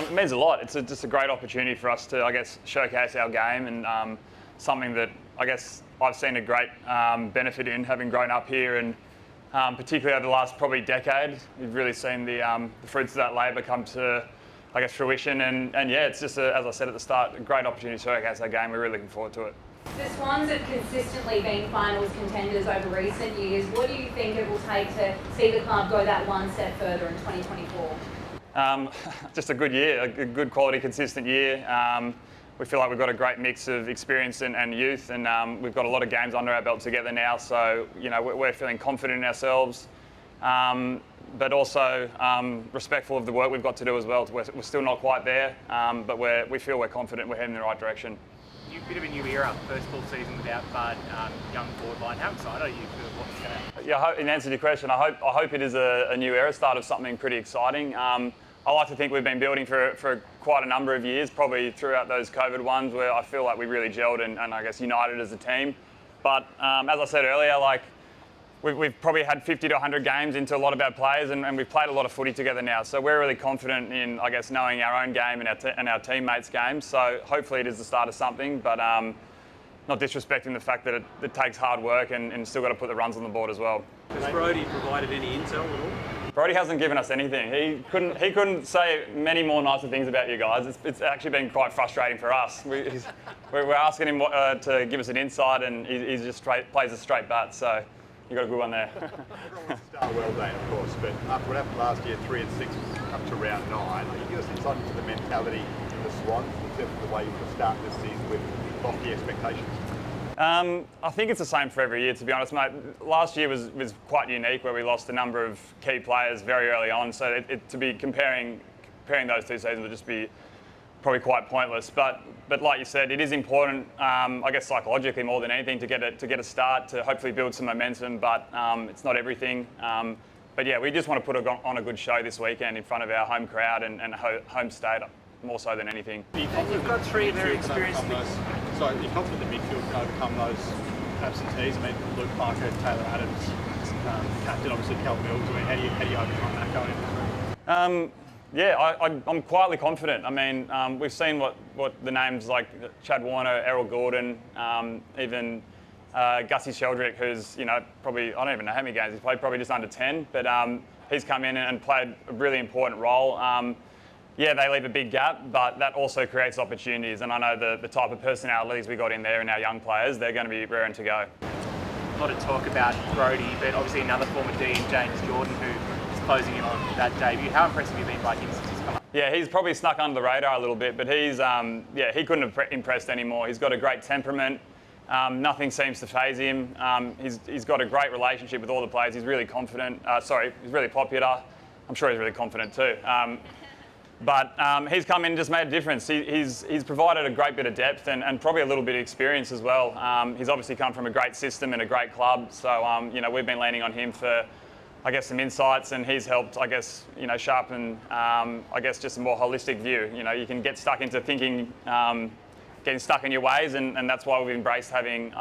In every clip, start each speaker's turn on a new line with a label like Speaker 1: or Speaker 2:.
Speaker 1: It means a lot. It's just a great opportunity for us to, I guess, showcase our game and something that I guess I've seen a great benefit in having grown up here, and particularly over the last probably decade, you've really seen the fruits of that labour come to, I guess, fruition. And yeah, it's just, as I said at the start, a great opportunity to showcase our game. We're really looking forward to it.
Speaker 2: The Swans have consistently been finals contenders over recent years. What do you think it will take to see the club go that one step further in 2024?
Speaker 1: Just a good year, a good quality, consistent year. We feel like we've got a great mix of experience and youth, and we've got a lot of games under our belt together now. So, you know, we're feeling confident in ourselves, but also respectful of the work we've got to do as well. We're still not quite there, but we feel we're confident we're heading in the right direction.
Speaker 3: Bit of a new era, first full season without Bud, young forward line. How excited are you for what's going to happen?
Speaker 1: Yeah, in answer to your question, I hope it is a new era, start of something pretty exciting. I like to think we've been building for quite a number of years, probably throughout those COVID ones where I feel like we really gelled and I guess united as a team. But as I said earlier, like we've probably had 50 to 100 games into a lot of our players, and we've played a lot of footy together now. So we're really confident in, I guess, knowing our own game and our teammates' games. So hopefully it is the start of something, but not disrespecting the fact that it takes hard work and still got to put the runs on the board as well.
Speaker 4: Has Brodie provided any intel at all?
Speaker 1: Brody hasn't given us anything. He couldn't say many more nicer things about you guys. It's actually been quite frustrating for us. We're asking him to give us an insight, and he just plays a straight bat. So you got a good one there.
Speaker 5: Everyone wants to start well, Dane, of course, but after what happened last year, 3 and 6 up to round 9, can you give us insight into the mentality of the Swans in terms of the way you want to start this season with lofty expectations?
Speaker 1: I think it's the same for every year, to be honest, mate. Last year was quite unique, where we lost a number of key players very early on. So to be comparing those two seasons would just be probably quite pointless. But like you said, it is important, I guess psychologically more than anything, to get a start, to hopefully build some momentum. But it's not everything. But yeah, we just want to put on a good show this weekend in front of our home crowd and home state, more so than anything.
Speaker 3: You've got three very experienced.
Speaker 5: So you're confident the midfield can overcome those absentees? I mean, Luke Parker, Taylor Adams, captain obviously Cal Mills. I mean, how do you overcome that going into the
Speaker 1: Yeah, I'm quietly confident. I mean, we've seen what the names like Chad Warner, Errol Gordon, even Gussie Sheldrick, who's, you know, probably, I don't even know how many games he's played, probably just under 10, but he's come in and played a really important role. Yeah, they leave a big gap, but that also creates opportunities. And I know the type of personalities we got in there and our young players, they're going to be raring to go.
Speaker 3: A lot of talk about Brodie, but obviously another former D in James Jordan who is closing in on that debut. How impressive have you been by him since he's come up?
Speaker 1: Yeah, he's probably snuck under the radar a little bit, but he's, he couldn't have impressed anymore. He's got a great temperament. Nothing seems to faze him. He's got a great relationship with all the players. He's really confident. He's really popular. I'm sure he's really confident too. But he's come in and just made a difference. He's provided a great bit of depth and probably a little bit of experience as well. He's obviously come from a great system and a great club. So, you know, we've been leaning on him for, I guess, some insights, and he's helped, I guess, you know, sharpen, I guess, just a more holistic view. You know, you can get stuck into thinking, getting stuck in your ways, and that's why we've embraced having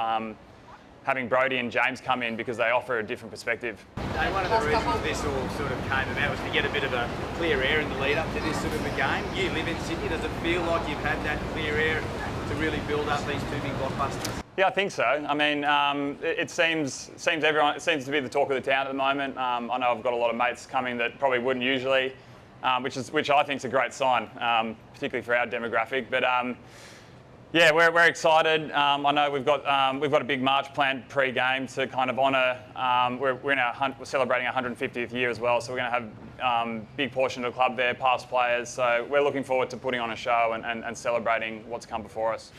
Speaker 1: Brodie and James come in, because they offer a different perspective.
Speaker 4: One of the reasons this all sort of came about was to get a bit of a clear air in the lead up to this sort of a game. You live in Sydney. Does it feel like you've had that clear air to really build up these two big blockbusters? Yeah,
Speaker 1: I think so. I mean, it seems to be the talk of the town at the moment. I know I've got a lot of mates coming that probably wouldn't usually, which I think is a great sign, particularly for our demographic. But yeah, we're excited. I know we've got a big march planned pre-game to kind of honour. We're celebrating our 150th year as well, so we're going to have big portion of the club there, past players. So we're looking forward to putting on a show and celebrating what's come before us.